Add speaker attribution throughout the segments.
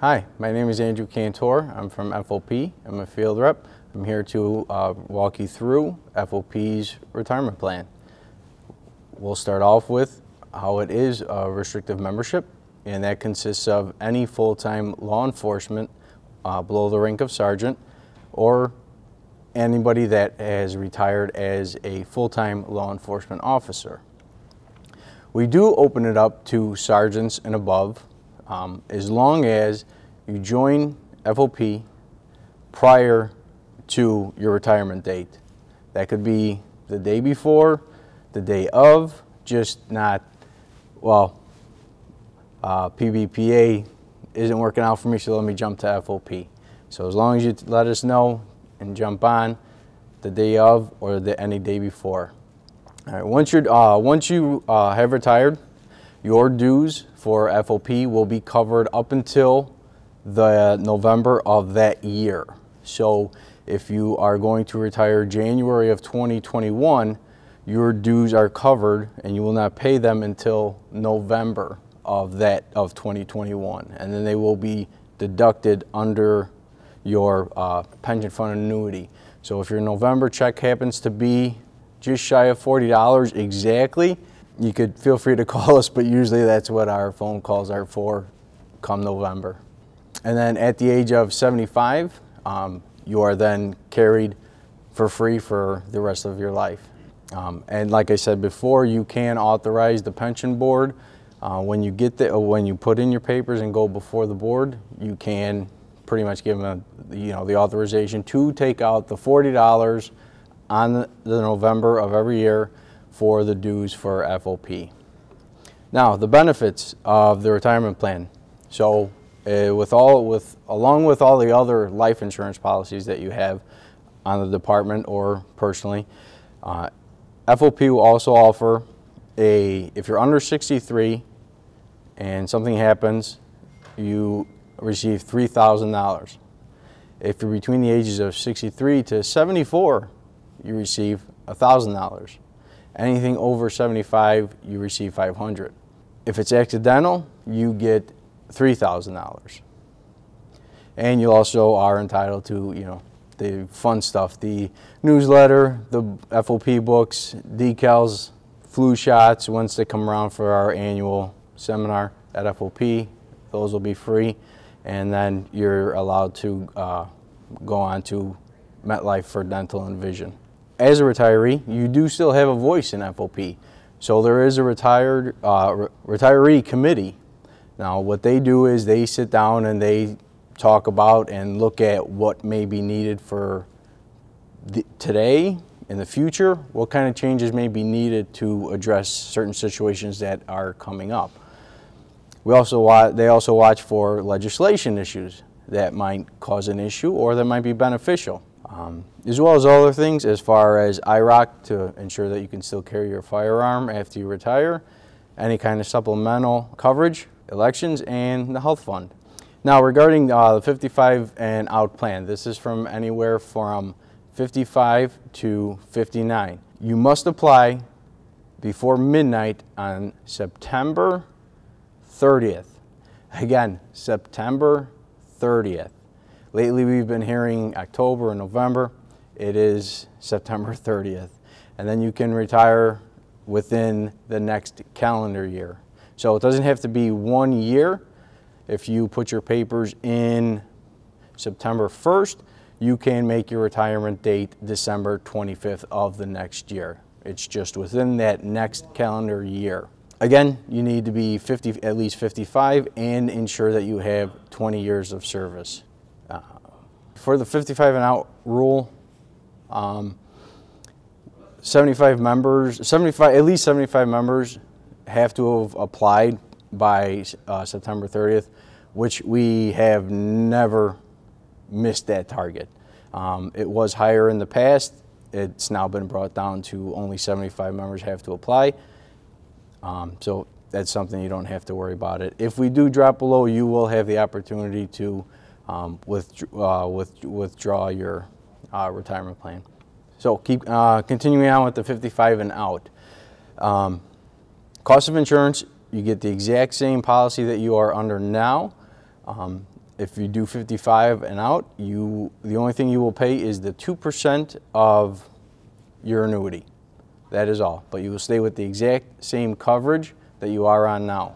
Speaker 1: Hi, my name is Andrew Cantor. I'm from FOP. I'm a field rep. I'm here to walk you through FOP's retirement plan. We'll start off with how it is a restrictive membership, and that consists of any full-time law enforcement below the rank of sergeant, or anybody that has retired as a full-time law enforcement officer. We do open it up to sergeants and above, as long as you join FOP prior to your retirement date. That could be the day before, the day of, just not, well, PBPA isn't working out for me, so let me jump to FOP. So as long as you let us know and jump on the day of or any day before. All right, once you have retired, your dues for FOP will be covered up until the November of that year. So if you are going to retire January of 2021, your dues are covered and you will not pay them until November of 2021, and then they will be deducted under your pension fund annuity. So if your November check happens to be just shy of $40 exactly, you could feel free to call us, but usually that's what our phone calls are for come November. And then at the age of 75, you are then carried for free for the rest of your life. And like I said before, you can authorize the pension board. When you put in your papers and go before the board, you can pretty much give them the authorization to take out the $40 on the November of every year for the dues for FOP. Now, the benefits of the retirement plan. So along with all the other life insurance policies that you have on the department or personally, FOP will also offer if you're under 63 and something happens, you receive $3,000. If you're between the ages of 63 to 74, you receive $1,000. Anything over 75, you receive $500. If it's accidental, you get $3,000. And you also are entitled to, the fun stuff, the newsletter, the FOP books, decals, flu shots once they come around for our annual seminar at FOP. Those will be free. And then you're allowed to go on to MetLife for dental and vision. As a retiree, you do still have a voice in FOP. So there is a retiree committee. Now what they do is they sit down and they talk about and look at what may be needed for today, in the future, what kind of changes may be needed to address certain situations that are coming up. They also watch for legislation issues that might cause an issue or that might be beneficial. As well as other things as far as IROC to ensure that you can still carry your firearm after you retire, any kind of supplemental coverage, elections, and the health fund. Now regarding the 55 and out plan, this is from anywhere from 55 to 59. You must apply before midnight on September 30th. Again, September 30th. Lately we've been hearing October and November. It is September 30th. And then you can retire within the next calendar year. So it doesn't have to be 1 year. If you put your papers in September 1st, you can make your retirement date December 25th of the next year. It's just within that next calendar year. Again, you need to be at least 55 and ensure that you have 20 years of service. For the 55 and out rule, at least 75 members have to have applied by September 30th, which we have never missed that target. It was higher in the past. It's now been brought down to only 75 members have to apply. So that's something you don't have to worry about it. If we do drop below, you will have the opportunity to withdraw your retirement plan. So continuing on with the 55 and out. Cost of insurance, you get the exact same policy that you are under now. If you do 55 and out, the only thing you will pay is the 2% of your annuity. That is all. But you will stay with the exact same coverage that you are on now.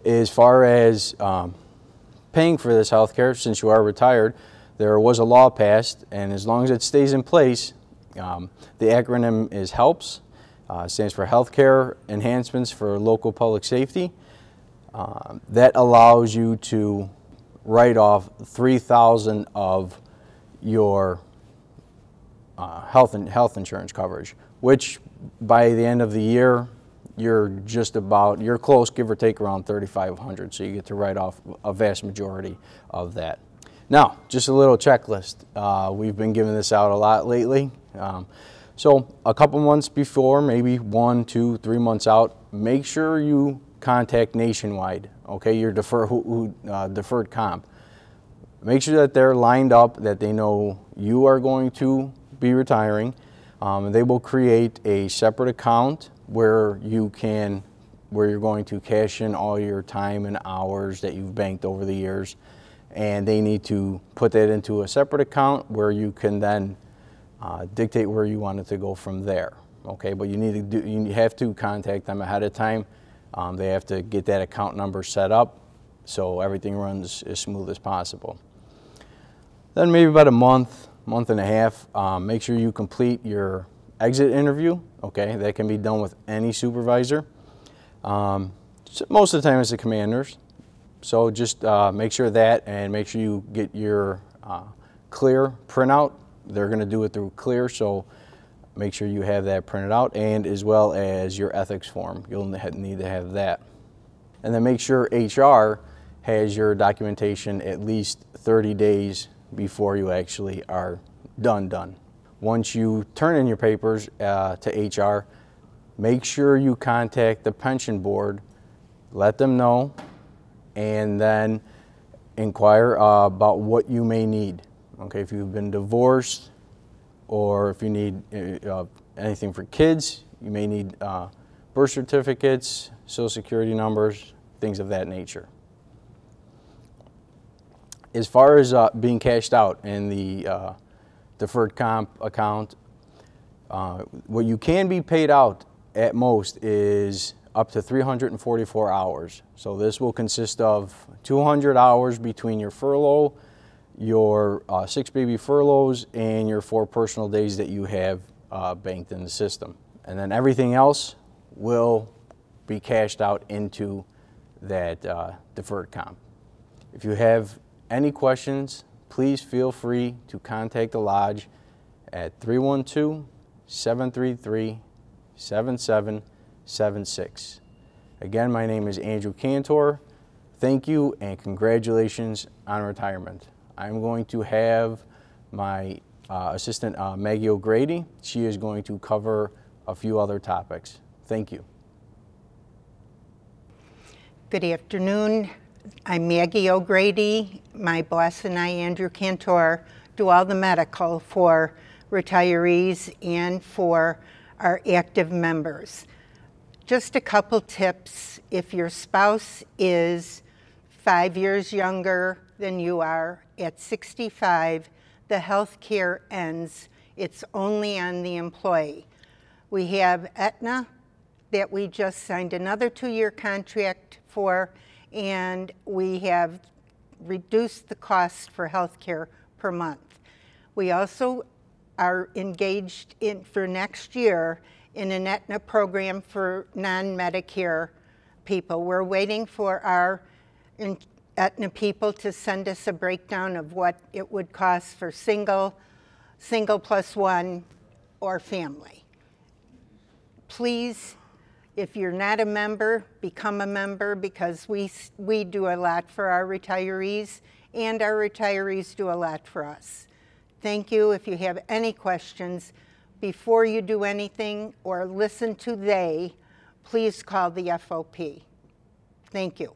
Speaker 1: As far as paying for this health care, since you are retired, there was a law passed, and as long as it stays in place, the acronym is HELPS. It stands for Healthcare Enhancements for Local Public Safety. That allows you to write off $3,000 of your health insurance coverage, which by the end of the year, you're close, give or take, around $3,500. So you get to write off a vast majority of that. Now, just a little checklist. We've been giving this out a lot lately. So a couple months before, maybe 1, 2, 3 months out, make sure you contact Nationwide, okay, your deferred comp. Make sure that they're lined up, that they know you are going to be retiring. They will create a separate account where you're going to cash in all your time and hours that you've banked over the years, and they need to put that into a separate account where you can then dictate where you want it to go from there. Okay, but you have to contact them ahead of time. They have to get that account number set up so everything runs as smooth as possible. Then maybe about a month and a half, make sure you complete your exit interview. Okay, that can be done with any supervisor. So most of the time it's the commanders. So just make sure that, and make sure you get your CLEAR printout. They're going to do it through CLEAR, so make sure you have that printed out, and as well as your ethics form. You'll need to have that. And then make sure HR has your documentation at least 30 days before you actually are done. Once you turn in your papers to HR, make sure you contact the pension board, let them know, and then inquire about what you may need. Okay, if you've been divorced, or if you need anything for kids, you may need birth certificates, social security numbers, things of that nature. As far as being cashed out in the deferred comp account, what you can be paid out at most is up to 344 hours. So this will consist of 200 hours between your furlough, your 6 baby furloughs, and your 4 personal days that you have banked in the system. And then everything else will be cashed out into that deferred comp. If you have any questions, please feel free to contact the Lodge at 312-733-7776. Again, my name is Andrew Cantor. Thank you and congratulations on retirement. I'm going to have my assistant Maggie O'Grady. She is going to cover a few other topics. Thank you.
Speaker 2: Good afternoon. I'm Maggie O'Grady. My boss and I, Andrew Cantor, do all the medical for retirees and for our active members. Just a couple tips. If your spouse is 5 years younger than you are, at 65, the health care ends. It's only on the employee. We have Aetna that we just signed another 2-year contract for, and we have reduced the cost for health care per month. We also are engaged for next year in an Aetna program for non-Medicare people. We're waiting for our Aetna people to send us a breakdown of what it would cost for single +1, or family. Please, if you're not a member, become a member, because we do a lot for our retirees, and our retirees do a lot for us. Thank you. If you have any questions, before you do anything or listen to please call the FOP. Thank you.